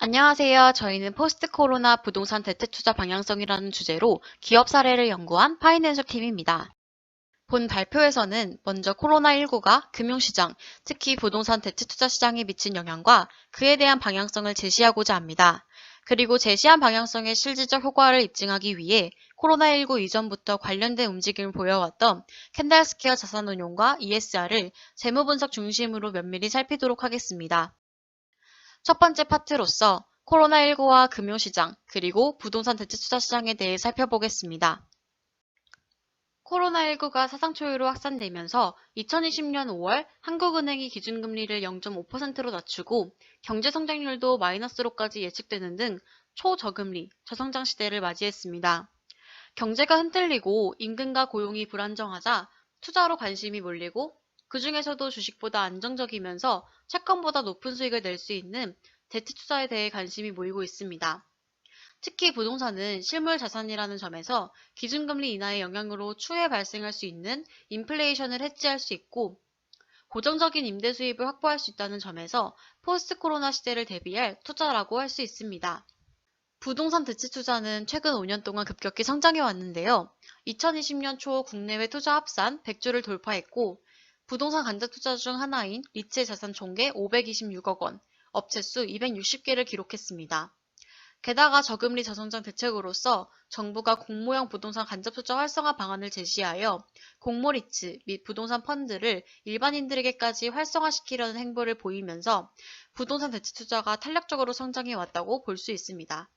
안녕하세요. 저희는 포스트 코로나 부동산 대체투자 방향성이라는 주제로 기업 사례를 연구한 파이낸셜 팀입니다. 본 발표에서는 먼저 코로나19가 금융시장, 특히 부동산 대체투자 시장에 미친 영향과 그에 대한 방향성을 제시하고자 합니다. 그리고 제시한 방향성의 실질적 효과를 입증하기 위해 코로나19 이전부터 관련된 움직임을 보여왔던 캔달스퀘어 자산운용과 ESR을 재무분석 중심으로 면밀히 살피도록 하겠습니다. 첫 번째 파트로서 코로나19와 금융시장, 그리고 부동산 대체투자 시장에 대해 살펴보겠습니다. 코로나19가 사상 초유로 확산되면서 2020년 5월 한국은행이 기준금리를 0.5%로 낮추고 경제성장률도 마이너스로까지 예측되는 등 초저금리, 저성장 시대를 맞이했습니다. 경제가 흔들리고 임금과 고용이 불안정하자 투자로 관심이 몰리고 그 중에서도 주식보다 안정적이면서 채권보다 높은 수익을 낼 수 있는 대체투자에 대해 관심이 모이고 있습니다. 특히 부동산은 실물 자산이라는 점에서 기준금리 인하의 영향으로 추후에 발생할 수 있는 인플레이션을 해지할 수 있고 고정적인 임대 수입을 확보할 수 있다는 점에서 포스트 코로나 시대를 대비할 투자라고 할 수 있습니다. 부동산 대체 투자는 최근 5년 동안 급격히 성장해 왔는데요. 2020년 초 국내외 투자 합산 100조를 돌파했고 부동산 간접 투자 중 하나인 리츠 자산 총계 526억 원, 업체 수 260개를 기록했습니다. 게다가 저금리 저성장 대책으로서 정부가 공모형 부동산 간접 투자 활성화 방안을 제시하여 공모 리츠 및 부동산 펀드를 일반인들에게까지 활성화시키려는 행보를 보이면서 부동산 대체 투자가 탄력적으로 성장해 왔다고 볼 수 있습니다.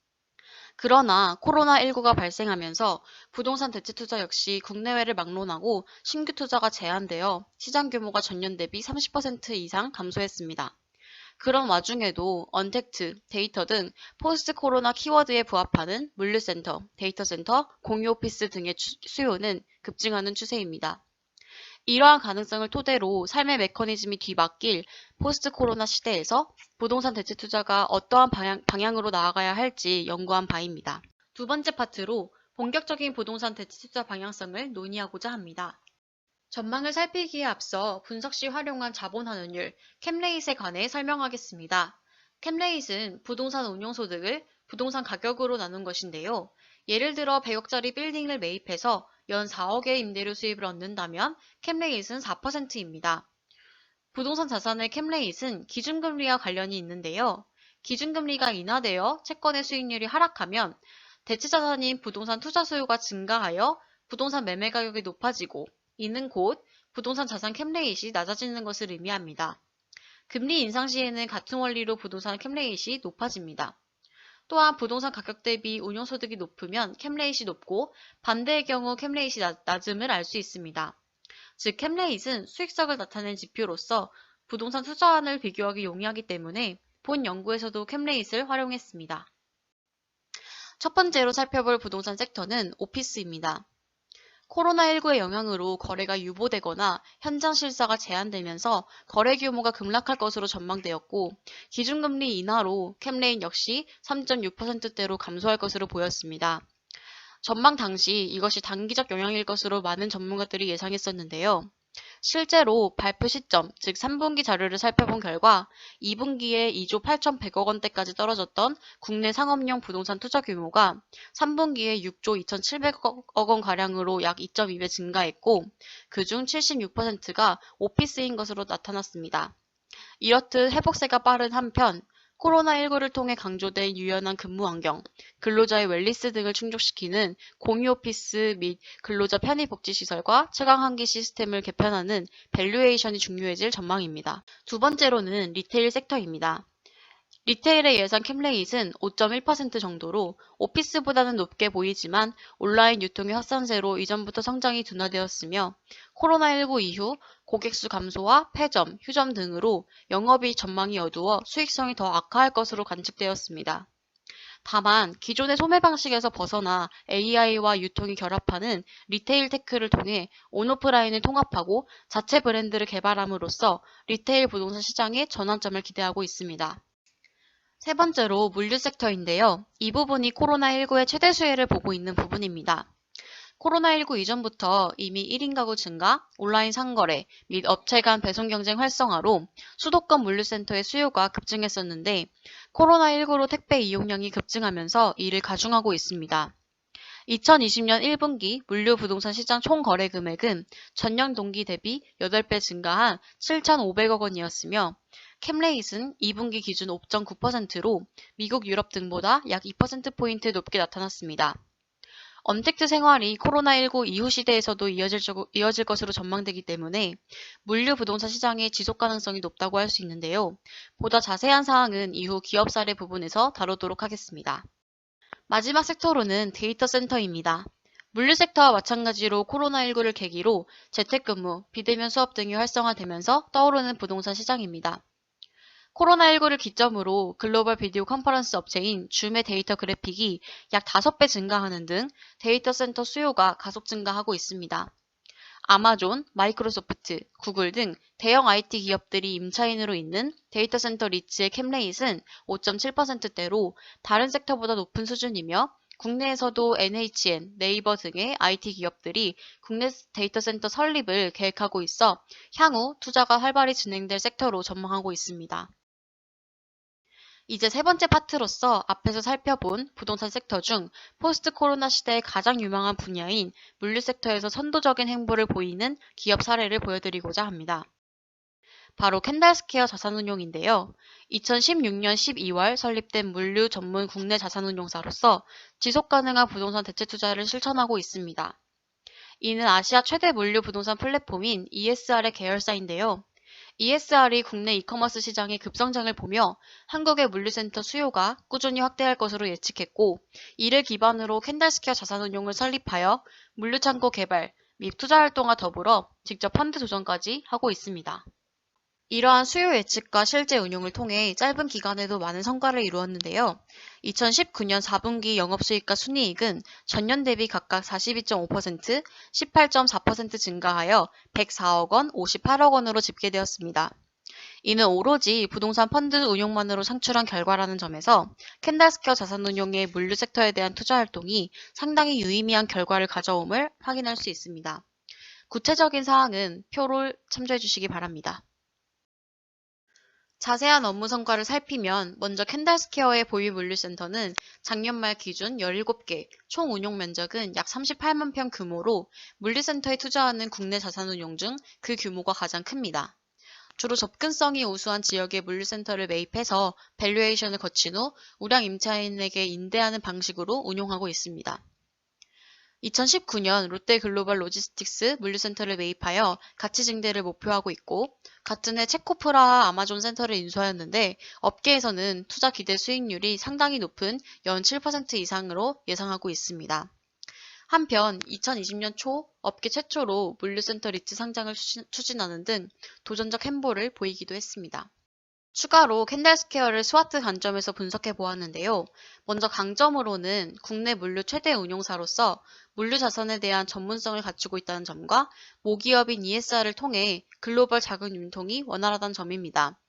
그러나 코로나19가 발생하면서 부동산 대체 투자 역시 국내외를 막론하고 신규 투자가 제한되어 시장 규모가 전년 대비 30% 이상 감소했습니다. 그런 와중에도 언택트, 데이터 등 포스트 코로나 키워드에 부합하는 물류센터, 데이터센터, 공유 오피스 등의 수요는 급증하는 추세입니다. 이러한 가능성을 토대로 삶의 메커니즘이 뒤바뀔 포스트 코로나 시대에서 부동산 대체 투자가 어떠한 방향으로 나아가야 할지 연구한 바입니다. 두 번째 파트로 본격적인 부동산 대체 투자 방향성을 논의하고자 합니다. 전망을 살피기에 앞서 분석 시 활용한 자본 환원율, 캠레잇에 관해 설명하겠습니다. 캠레잇은 부동산 운용소득을 부동산 가격으로 나눈 것인데요. 예를 들어 100억짜리 빌딩을 매입해서 연 4억의 임대료 수입을 얻는다면 캠레잇은 4%입니다. 부동산 자산의 캠레잇은 기준금리와 관련이 있는데요. 기준금리가 인하되어 채권의 수익률이 하락하면 대체자산인 부동산 투자 수요가 증가하여 부동산 매매 가격이 높아지고 이는 곧 부동산 자산 캠레잇이 낮아지는 것을 의미합니다. 금리 인상 시에는 같은 원리로 부동산 캠레잇이 높아집니다. 또한 부동산 가격 대비 운용소득이 높으면 캠레잇이 높고 반대의 경우 캠레잇이 낮음을 알 수 있습니다. 즉 캠레잇은 수익성을 나타낸 지표로서 부동산 투자안을 비교하기 용이하기 때문에 본 연구에서도 캠레잇을 활용했습니다. 첫 번째로 살펴볼 부동산 섹터는 오피스입니다. 코로나19의 영향으로 거래가 유보되거나 현장 실사가 제한되면서 거래 규모가 급락할 것으로 전망되었고 기준금리 인하로 캠레인 역시 3.6%대로 감소할 것으로 보였습니다. 전망 당시 이것이 단기적 영향일 것으로 많은 전문가들이 예상했었는데요. 실제로 발표 시점, 즉 3분기 자료를 살펴본 결과 2분기에 2조 8,100억 원대까지 떨어졌던 국내 상업용 부동산 투자 규모가 3분기에 6조 2,700억 원가량으로 약 2.2배 증가했고 그중 76%가 오피스인 것으로 나타났습니다. 이렇듯 회복세가 빠른 한편 코로나19를 통해 강조된 유연한 근무 환경, 근로자의 웰리스 등을 충족시키는 공유 오피스 및 근로자 편의 복지 시설과 최강 환기 시스템을 개편하는 밸류에이션이 중요해질 전망입니다. 두 번째로는 리테일 섹터입니다. 리테일의 예상 캠레잇은 5.1% 정도로 오피스보다는 높게 보이지만 온라인 유통의 확산세로 이전부터 성장이 둔화되었으며 코로나19 이후 고객수 감소와 폐점, 휴점 등으로 영업이익 전망이 어두워 수익성이 더 악화할 것으로 관측되었습니다. 다만 기존의 소매 방식에서 벗어나 AI와 유통이 결합하는 리테일 테크를 통해 온오프라인을 통합하고 자체 브랜드를 개발함으로써 리테일 부동산 시장의 전환점을 기대하고 있습니다. 세 번째로 물류 섹터인데요. 이 부분이 코로나19의 최대 수혜를 보고 있는 부분입니다. 코로나19 이전부터 이미 1인 가구 증가, 온라인 상거래 및 업체 간 배송 경쟁 활성화로 수도권 물류센터의 수요가 급증했었는데 코로나19로 택배 이용량이 급증하면서 이를 가중하고 있습니다. 2020년 1분기 물류 부동산 시장 총 거래 금액은 전년 동기 대비 8배 증가한 7,500억 원이었으며 캠레잇은 2분기 기준 5.9%로 미국, 유럽 등보다 약 2%포인트 높게 나타났습니다. 언택트 생활이 코로나19 이후 시대에서도 이어질 것으로 전망되기 때문에 물류 부동산 시장의 지속 가능성이 높다고 할 수 있는데요. 보다 자세한 사항은 이후 기업 사례 부분에서 다루도록 하겠습니다. 마지막 섹터로는 데이터 센터입니다. 물류 섹터와 마찬가지로 코로나19를 계기로 재택근무, 비대면 수업 등이 활성화되면서 떠오르는 부동산 시장입니다. 코로나19를 기점으로 글로벌 비디오 컨퍼런스 업체인 줌의 데이터 그래픽이 약 5배 증가하는 등 데이터 센터 수요가 가속 증가하고 있습니다. 아마존, 마이크로소프트, 구글 등 대형 IT 기업들이 임차인으로 있는 데이터 센터 리츠의 캠레잇은 5.7%대로 다른 섹터보다 높은 수준이며 국내에서도 NHN, 네이버 등의 IT 기업들이 국내 데이터 센터 설립을 계획하고 있어 향후 투자가 활발히 진행될 섹터로 전망하고 있습니다. 이제 세 번째 파트로서 앞에서 살펴본 부동산 섹터 중 포스트 코로나 시대의 가장 유망한 분야인 물류 섹터에서 선도적인 행보를 보이는 기업 사례를 보여드리고자 합니다. 바로 캔달스퀘어 자산운용인데요. 2016년 12월 설립된 물류 전문 국내 자산운용사로서 지속가능한 부동산 대체 투자를 실천하고 있습니다. 이는 아시아 최대 물류 부동산 플랫폼인 ESR의 계열사인데요. ESR이 국내 이커머스 시장의 급성장을 보며 한국의 물류센터 수요가 꾸준히 확대할 것으로 예측했고 이를 기반으로 캔달스퀘어 자산운용을 설립하여 물류창고 개발 및 투자 활동과 더불어 직접 펀드 조정까지 하고 있습니다. 이러한 수요 예측과 실제 운용을 통해 짧은 기간에도 많은 성과를 이루었는데요. 2019년 4분기 영업수익과 순이익은 전년 대비 각각 42.5%, 18.4% 증가하여 104억 원, 58억 원으로 집계되었습니다. 이는 오로지 부동산 펀드 운용만으로 창출한 결과라는 점에서 캔달스퀘어 자산운용의 물류 섹터에 대한 투자 활동이 상당히 유의미한 결과를 가져옴을 확인할 수 있습니다. 구체적인 사항은 표를 참조해 주시기 바랍니다. 자세한 업무 성과를 살피면 먼저 캔달스퀘어의 보유 물류센터는 작년 말 기준 17개, 총 운용 면적은 약 38만 평 규모로 물류센터에 투자하는 국내 자산운용 중 그 규모가 가장 큽니다. 주로 접근성이 우수한 지역의 물류센터를 매입해서 밸류에이션을 거친 후 우량 임차인에게 임대하는 방식으로 운용하고 있습니다. 2019년 롯데글로벌 로지스틱스 물류센터를 매입하여 가치 증대를 목표하고 있고 같은 해 체코프라하 아마존 센터를 인수하였는데 업계에서는 투자 기대 수익률이 상당히 높은 연 7% 이상으로 예상하고 있습니다. 한편 2020년 초 업계 최초로 물류센터 리츠 상장을 추진하는 등 도전적 행보를 보이기도 했습니다. 추가로 캔달스퀘어를 스와트 관점에서 분석해 보았는데요. 먼저 강점으로는 국내 물류 최대 운용사로서 물류 자산에 대한 전문성을 갖추고 있다는 점과 모기업인 ESR을 통해 글로벌 자금 융통이 원활하다는 점입니다.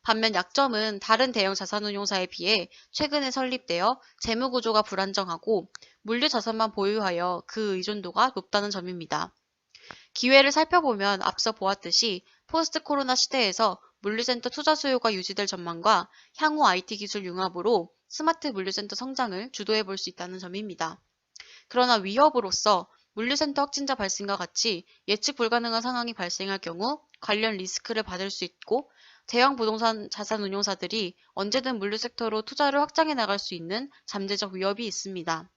반면 약점은 다른 대형 자산운용사에 비해 최근에 설립되어 재무 구조가 불안정하고 물류 자산만 보유하여 그 의존도가 높다는 점입니다. 기회를 살펴보면 앞서 보았듯이 포스트 코로나 시대에서 물류센터 투자 수요가 유지될 전망과 향후 IT 기술 융합으로 스마트 물류센터 성장을 주도해 볼 수 있다는 점입니다. 그러나 위협으로서 물류센터 확진자 발생과 같이 예측 불가능한 상황이 발생할 경우 관련 리스크를 받을 수 있고 대형 부동산 자산운용사들이 언제든 물류 섹터로 투자를 확장해 나갈 수 있는 잠재적 위협이 있습니다.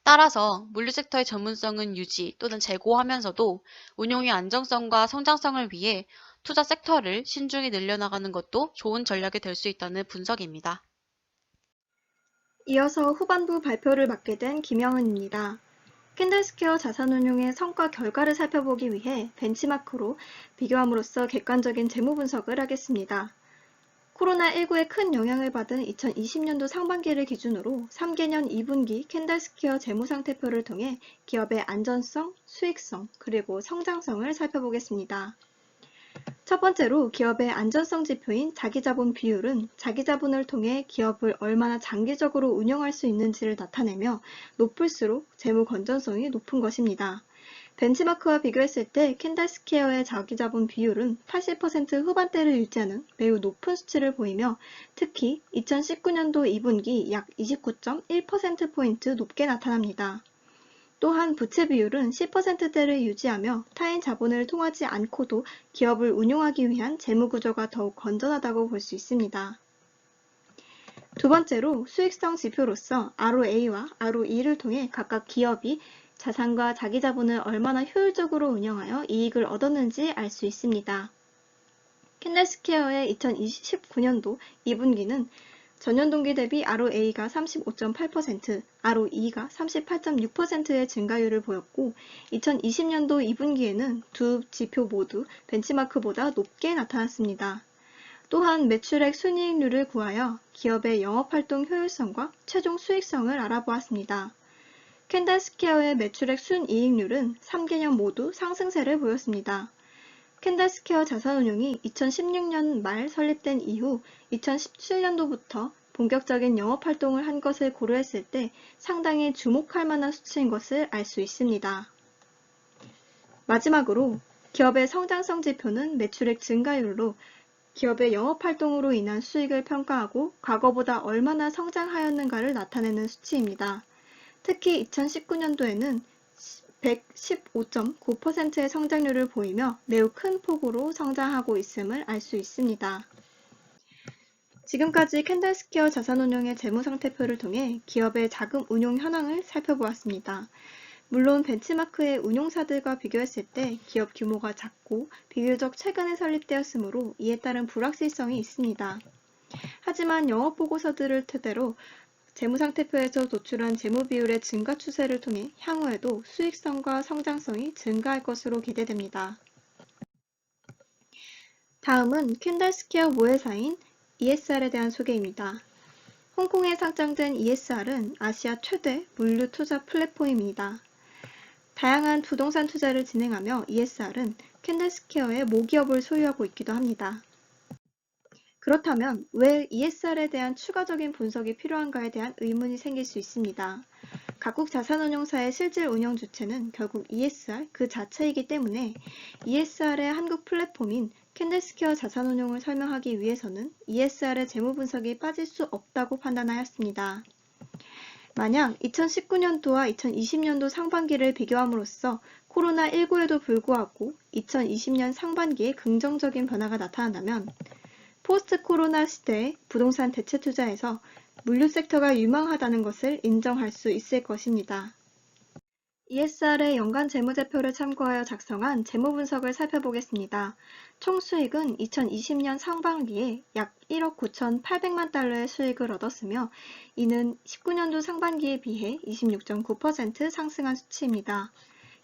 따라서 물류 섹터의 전문성은 유지 또는 제고하면서도 운용의 안정성과 성장성을 위해 투자 섹터를 신중히 늘려나가는 것도 좋은 전략이 될 수 있다는 분석입니다. 이어서 후반부 발표를 맡게 된 김영은입니다. 캔달스퀘어 자산운용의 성과 결과를 살펴보기 위해 벤치마크로 비교함으로써 객관적인 재무 분석을 하겠습니다. 코로나19에 큰 영향을 받은 2020년도 상반기를 기준으로 3개년 2분기 캔달스퀘어 재무상태표를 통해 기업의 안전성, 수익성, 그리고 성장성을 살펴보겠습니다. 첫 번째로 기업의 안전성 지표인 자기자본 비율은 자기자본을 통해 기업을 얼마나 장기적으로 운영할 수 있는지를 나타내며 높을수록 재무 건전성이 높은 것입니다. 벤치마크와 비교했을 때 캔달스퀘어의 자기자본 비율은 80% 후반대를 유지하는 매우 높은 수치를 보이며 특히 2019년도 2분기 약 29.1%포인트 높게 나타납니다. 또한 부채 비율은 10%대를 유지하며 타인 자본을 통하지 않고도 기업을 운용하기 위한 재무 구조가 더욱 건전하다고 볼 수 있습니다. 두 번째로 수익성 지표로서 ROA와 ROE를 통해 각각 기업이 자산과 자기 자본을 얼마나 효율적으로 운영하여 이익을 얻었는지 알 수 있습니다. 캔달스퀘어의 2019년도 2분기는 전년 동기 대비 ROA가 35.8%, ROE가 38.6%의 증가율을 보였고 2020년도 2분기에는 두 지표 모두 벤치마크보다 높게 나타났습니다. 또한 매출액 순이익률을 구하여 기업의 영업활동 효율성과 최종 수익성을 알아보았습니다. 캔달스퀘어의 매출액 순이익률은 3개년 모두 상승세를 보였습니다. 캔달스퀘어 자산운용이 2016년 말 설립된 이후 2017년도부터 본격적인 영업활동을 한 것을 고려했을 때 상당히 주목할 만한 수치인 것을 알 수 있습니다. 마지막으로 기업의 성장성 지표는 매출액 증가율로 기업의 영업활동으로 인한 수익을 평가하고 과거보다 얼마나 성장하였는가를 나타내는 수치입니다. 특히 2019년도에는 115.9%의 성장률을 보이며 매우 큰 폭으로 성장하고 있음을 알 수 있습니다. 지금까지 캔달스퀘어 자산운용의 재무상태표를 통해 기업의 자금 운용 현황을 살펴보았습니다. 물론 벤치마크의 운용사들과 비교했을 때 기업 규모가 작고 비교적 최근에 설립되었으므로 이에 따른 불확실성이 있습니다. 하지만 영업보고서들을 토대로 재무상태표에서 도출한 재무비율의 증가 추세를 통해 향후에도 수익성과 성장성이 증가할 것으로 기대됩니다. 다음은 캔달스퀘어 모회사인 ESR에 대한 소개입니다. 홍콩에 상장된 ESR은 아시아 최대 물류 투자 플랫폼입니다. 다양한 부동산 투자를 진행하며 ESR은 캔달스퀘어의 모기업을 소유하고 있기도 합니다. 그렇다면 왜 ESR에 대한 추가적인 분석이 필요한가에 대한 의문이 생길 수 있습니다. 각국 자산운용사의 실질 운영 주체는 결국 ESR 그 자체이기 때문에 ESR의 한국 플랫폼인 캔달스퀘어 자산운용을 설명하기 위해서는 ESR의 재무 분석이 빠질 수 없다고 판단하였습니다. 만약 2019년도와 2020년도 상반기를 비교함으로써 코로나19에도 불구하고 2020년 상반기에 긍정적인 변화가 나타난다면 포스트 코로나 시대의 부동산 대체 투자에서 물류 섹터가 유망하다는 것을 인정할 수 있을 것입니다. ESR의 연간 재무제표를 참고하여 작성한 재무분석을 살펴보겠습니다. 총 수익은 2020년 상반기에 약 1억 9,800만 달러의 수익을 얻었으며 이는 19년도 상반기에 비해 26.9% 상승한 수치입니다.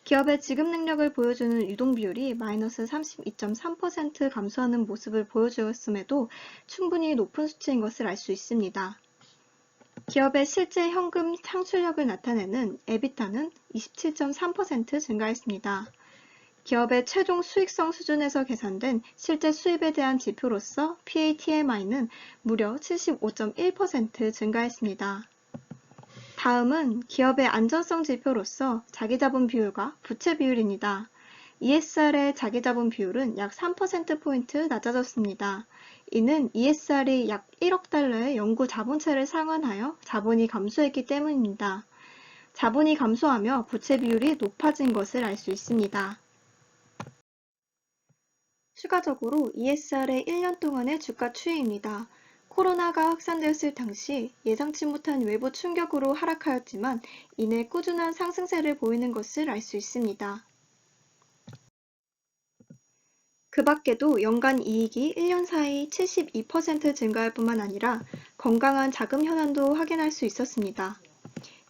기업의 지급 능력을 보여주는 유동비율이 마이너스 32.3% 감소하는 모습을 보여주었음에도 충분히 높은 수치인 것을 알 수 있습니다. 기업의 실제 현금 창출력을 나타내는 EBITDA는 27.3% 증가했습니다. 기업의 최종 수익성 수준에서 계산된 실제 수입에 대한 지표로서 PATMI는 무려 75.1% 증가했습니다. 다음은 기업의 안전성 지표로서 자기자본 비율과 부채 비율입니다. ESR의 자기자본 비율은 약 3%포인트 낮아졌습니다. 이는 ESR이 약 1억 달러의 연구 자본채를 상환하여 자본이 감소했기 때문입니다. 자본이 감소하며 부채 비율이 높아진 것을 알 수 있습니다. 추가적으로 ESR의 1년 동안의 주가 추이입니다. 코로나가 확산되었을 당시 예상치 못한 외부 충격으로 하락하였지만 이내 꾸준한 상승세를 보이는 것을 알 수 있습니다. 그 밖에도 연간 이익이 1년 사이 72% 증가할 뿐만 아니라 건강한 자금 현황도 확인할 수 있었습니다.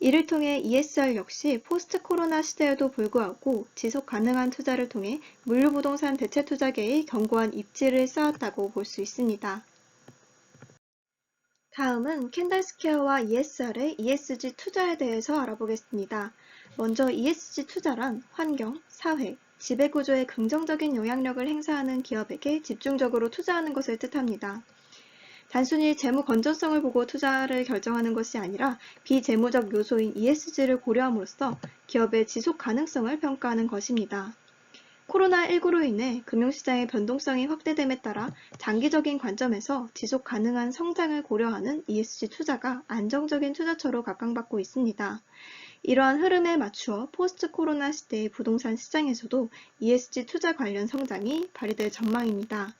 이를 통해 ESR 역시 포스트 코로나 시대에도 불구하고 지속 가능한 투자를 통해 물류부동산 대체 투자계의 견고한 입지를 쌓았다고 볼 수 있습니다. 다음은 캔달스퀘어와 ESR의 ESG 투자에 대해서 알아보겠습니다. 먼저 ESG 투자란 환경, 사회, 지배구조에 긍정적인 영향력을 행사하는 기업에게 집중적으로 투자하는 것을 뜻합니다. 단순히 재무 건전성을 보고 투자를 결정하는 것이 아니라 비재무적 요소인 ESG를 고려함으로써 기업의 지속 가능성을 평가하는 것입니다. 코로나19로 인해 금융시장의 변동성이 확대됨에 따라 장기적인 관점에서 지속 가능한 성장을 고려하는 ESG 투자가 안정적인 투자처로 각광받고 있습니다. 이러한 흐름에 맞추어 포스트 코로나 시대의 부동산 시장에서도 ESG 투자 관련 성장이 발휘될 전망입니다.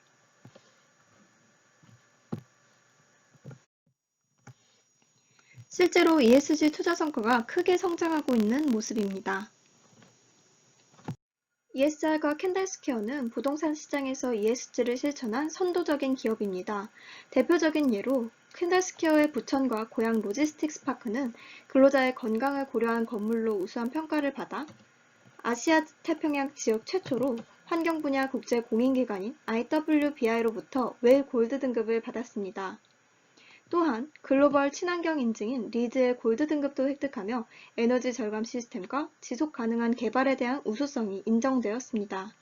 실제로 ESG 투자 성과가 크게 성장하고 있는 모습입니다. ESR과 캔달스퀘어는 부동산 시장에서 ESG를 실천한 선도적인 기업입니다. 대표적인 예로 캔달스퀘어의 부천과 고양 로지스틱스 파크는 근로자의 건강을 고려한 건물로 우수한 평가를 받아 아시아 태평양 지역 최초로 환경 분야 국제 공인기관인 IWBI로부터 웰 골드 등급을 받았습니다. 또한 글로벌 친환경 인증인 리드의 골드 등급도 획득하며 에너지 절감 시스템과 지속 가능한 개발에 대한 우수성이 인정되었습니다.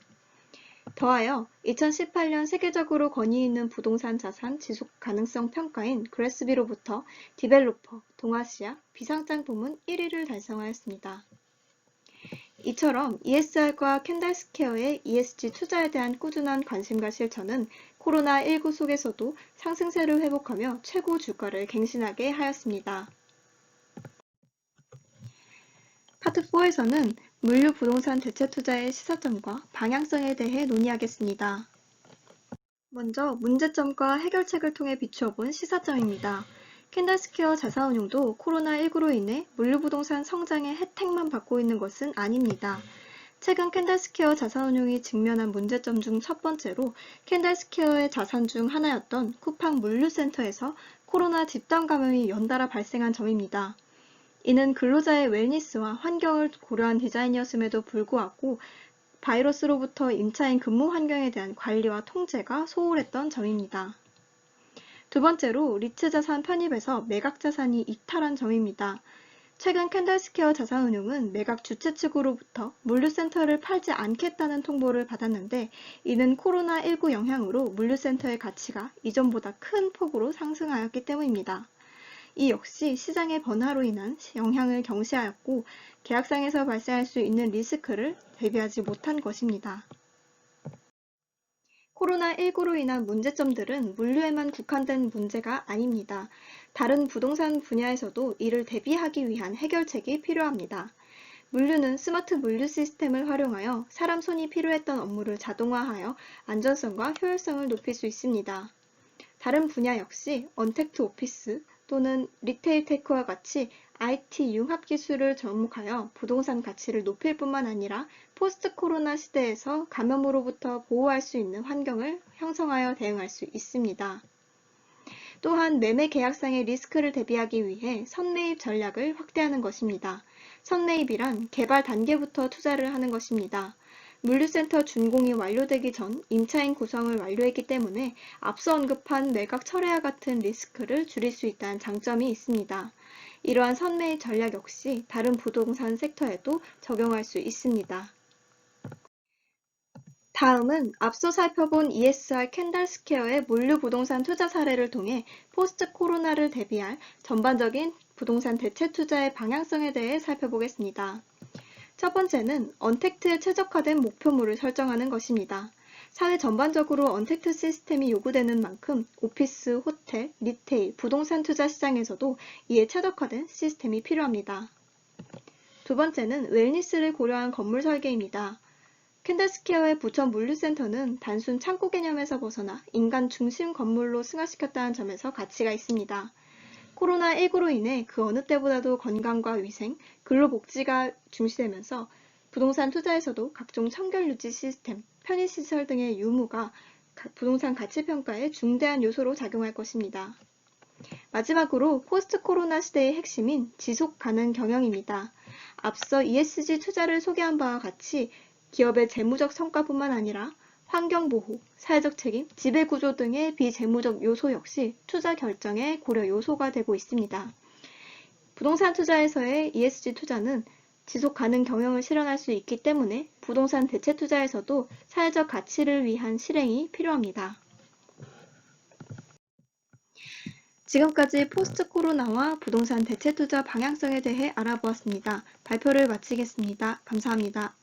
더하여 2018년 세계적으로 권위 있는 부동산 자산 지속 가능성 평가인 그레스비로부터 디벨로퍼, 동아시아, 비상장 부문 1위를 달성하였습니다. 이처럼 ESR과 캔달스퀘어의 ESG 투자에 대한 꾸준한 관심과 실천은 코로나19 속에서도 상승세를 회복하며 최고 주가를 갱신하게 하였습니다. 파트 4에서는 물류 부동산 대체 투자의 시사점과 방향성에 대해 논의하겠습니다. 먼저 문제점과 해결책을 통해 비추어 본 시사점입니다. 캔달스퀘어 자산운용도 코로나19로 인해 물류부동산 성장의 혜택만 받고 있는 것은 아닙니다. 최근 캔달스퀘어 자산운용이 직면한 문제점 중 첫 번째로 캔달스퀘어의 자산 중 하나였던 쿠팡 물류센터에서 코로나 집단 감염이 연달아 발생한 점입니다. 이는 근로자의 웰니스와 환경을 고려한 디자인이었음에도 불구하고 바이러스로부터 임차인 근무 환경에 대한 관리와 통제가 소홀했던 점입니다. 두 번째로 리츠 자산 편입에서 매각 자산이 이탈한 점입니다. 최근 캔달스퀘어 자산운용은 매각 주최 측으로부터 물류센터를 팔지 않겠다는 통보를 받았는데 이는 코로나19 영향으로 물류센터의 가치가 이전보다 큰 폭으로 상승하였기 때문입니다. 이 역시 시장의 변화로 인한 영향을 경시하였고 계약상에서 발생할 수 있는 리스크를 대비하지 못한 것입니다. 코로나19로 인한 문제점들은 물류에만 국한된 문제가 아닙니다. 다른 부동산 분야에서도 이를 대비하기 위한 해결책이 필요합니다. 물류는 스마트 물류 시스템을 활용하여 사람 손이 필요했던 업무를 자동화하여 안전성과 효율성을 높일 수 있습니다. 다른 분야 역시 언택트 오피스 또는 리테일 테크와 같이 IT 융합 기술을 접목하여 부동산 가치를 높일 뿐만 아니라 포스트 코로나 시대에서 감염으로부터 보호할 수 있는 환경을 형성하여 대응할 수 있습니다. 또한 매매 계약상의 리스크를 대비하기 위해 선매입 전략을 확대하는 것입니다. 선매입이란 개발 단계부터 투자를 하는 것입니다. 물류센터 준공이 완료되기 전 임차인 구성을 완료했기 때문에 앞서 언급한 매각 철회와 같은 리스크를 줄일 수 있다는 장점이 있습니다. 이러한 선매입 전략 역시 다른 부동산 섹터에도 적용할 수 있습니다. 다음은 앞서 살펴본 ESR 캔달스퀘어의 물류 부동산 투자 사례를 통해 포스트 코로나를 대비할 전반적인 부동산 대체 투자의 방향성에 대해 살펴보겠습니다. 첫 번째는 언택트에 최적화된 목표물을 설정하는 것입니다. 사회 전반적으로 언택트 시스템이 요구되는 만큼 오피스, 호텔, 리테일, 부동산 투자 시장에서도 이에 최적화된 시스템이 필요합니다. 두 번째는 웰니스를 고려한 건물 설계입니다. 캔달스퀘어의 부천 물류센터는 단순 창고 개념에서 벗어나 인간 중심 건물로 승화시켰다는 점에서 가치가 있습니다. 코로나19로 인해 그 어느 때보다도 건강과 위생, 근로복지가 중시되면서 부동산 투자에서도 각종 청결 유지 시스템, 편의시설 등의 유무가 부동산 가치평가에 중대한 요소로 작용할 것입니다. 마지막으로 포스트 코로나 시대의 핵심인 지속 가능 경영입니다. 앞서 ESG 투자를 소개한 바와 같이 기업의 재무적 성과뿐만 아니라 환경보호, 사회적 책임, 지배구조 등의 비재무적 요소 역시 투자 결정의 고려 요소가 되고 있습니다. 부동산 투자에서의 ESG 투자는 지속 가능 경영을 실현할 수 있기 때문에 부동산 대체 투자에서도 사회적 가치를 위한 실행이 필요합니다. 지금까지 포스트 코로나와 부동산 대체 투자 방향성에 대해 알아보았습니다. 발표를 마치겠습니다. 감사합니다.